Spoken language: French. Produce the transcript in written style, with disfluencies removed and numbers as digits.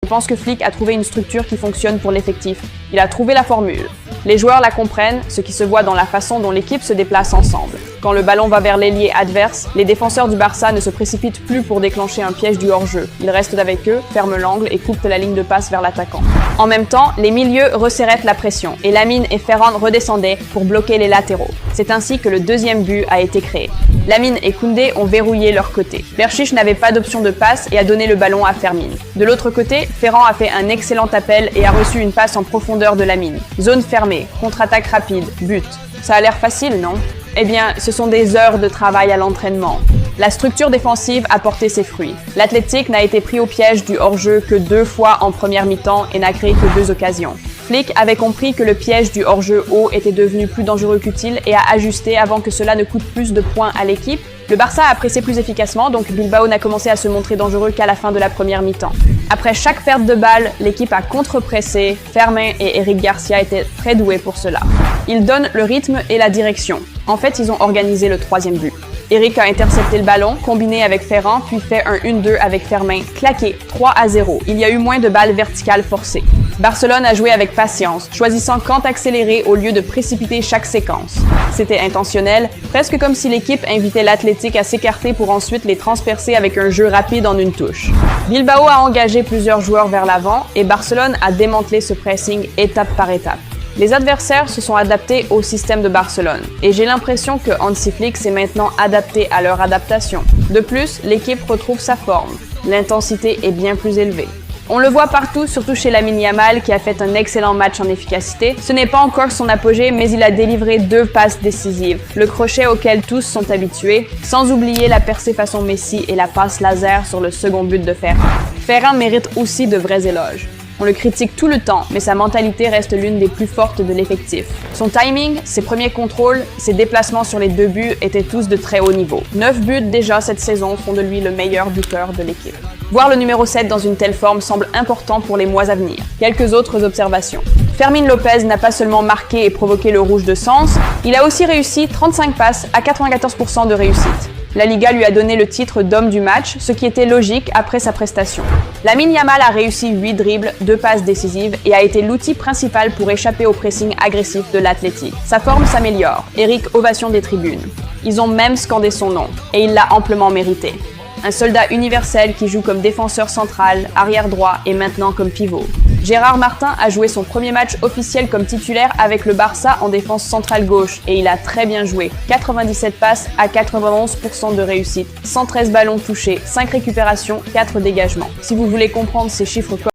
Je pense que Flick a trouvé une structure qui fonctionne pour l'effectif. Il a trouvé la formule. Les joueurs la comprennent, ce qui se voit dans la façon dont l'équipe se déplace ensemble. Quand le ballon va vers l'ailier adverse, les défenseurs du Barça ne se précipitent plus pour déclencher un piège du hors-jeu. Ils restent avec eux, ferment l'angle et coupent la ligne de passe vers l'attaquant. En même temps, les milieux resserrent la pression et Lamine et Ferran redescendaient pour bloquer les latéraux. C'est ainsi que le deuxième but a été créé. Lamine et Koundé ont verrouillé leur côté. Berchiche n'avait pas d'option de passe et a donné le ballon à Fermin. De l'autre côté, Ferran a fait un excellent appel et a reçu une passe en profondeur de Lamine. Zone fermée, contre-attaque rapide, but. Ça a l'air facile, non? Eh bien, ce sont des heures de travail à l'entraînement. La structure défensive a porté ses fruits. L'Athletic n'a été pris au piège du hors-jeu que 2 fois en première mi-temps et n'a créé que 2 occasions. Flick avait compris que le piège du hors-jeu haut était devenu plus dangereux qu'utile et a ajusté avant que cela ne coûte plus de points à l'équipe. Le Barça a pressé plus efficacement, donc Bilbao n'a commencé à se montrer dangereux qu'à la fin de la première mi-temps. Après chaque perte de balle, l'équipe a contre-pressé. Fermin et Eric Garcia étaient très doués pour cela. Ils donnent le rythme et la direction. En fait, ils ont organisé le 3e but. Eric a intercepté le ballon, combiné avec Ferran, puis fait un 1-2 avec Fermin, claqué 3-0. Il y a eu moins de balles verticales forcées. Barcelone a joué avec patience, choisissant quand accélérer au lieu de précipiter chaque séquence. C'était intentionnel, presque comme si l'équipe invitait l'Athletic à s'écarter pour ensuite les transpercer avec un jeu rapide en une touche. Bilbao a engagé plusieurs joueurs vers l'avant et Barcelone a démantelé ce pressing étape par étape. Les adversaires se sont adaptés au système de Barcelone et j'ai l'impression que Hansi Flick s'est maintenant adapté à leur adaptation. De plus, l'équipe retrouve sa forme. L'intensité est bien plus élevée. On le voit partout, surtout chez Lamine Yamal qui a fait un excellent match en efficacité. Ce n'est pas encore son apogée, mais il a délivré 2 passes décisives, le crochet auquel tous sont habitués, sans oublier la percée façon Messi et la passe laser sur le second but de Ferran. Ferran mérite aussi de vrais éloges. On le critique tout le temps, mais sa mentalité reste l'une des plus fortes de l'effectif. Son timing, ses premiers contrôles, ses déplacements sur les 2 buts étaient tous de très haut niveau. 9 buts déjà cette saison font de lui le meilleur buteur de l'équipe. Voir le numéro 7 dans une telle forme semble important pour les mois à venir. Quelques autres observations. Fermin Lopez n'a pas seulement marqué et provoqué le rouge de Sens, il a aussi réussi 35 passes à 94% de réussite. La Liga lui a donné le titre d'homme du match, ce qui était logique après sa prestation. Lamine Yamal a réussi 8 dribbles, 2 passes décisives et a été l'outil principal pour échapper au pressing agressif de l'Athletic. Sa forme s'améliore. Eric ovation des tribunes. Ils ont même scandé son nom, et il l'a amplement mérité. Un soldat universel qui joue comme défenseur central, arrière droit et maintenant comme pivot. Gérard Martin a joué son premier match officiel comme titulaire avec le Barça en défense centrale gauche et il a très bien joué. 97 passes à 91% de réussite, 113 ballons touchés, 5 récupérations, 4 dégagements. Si vous voulez comprendre ces chiffres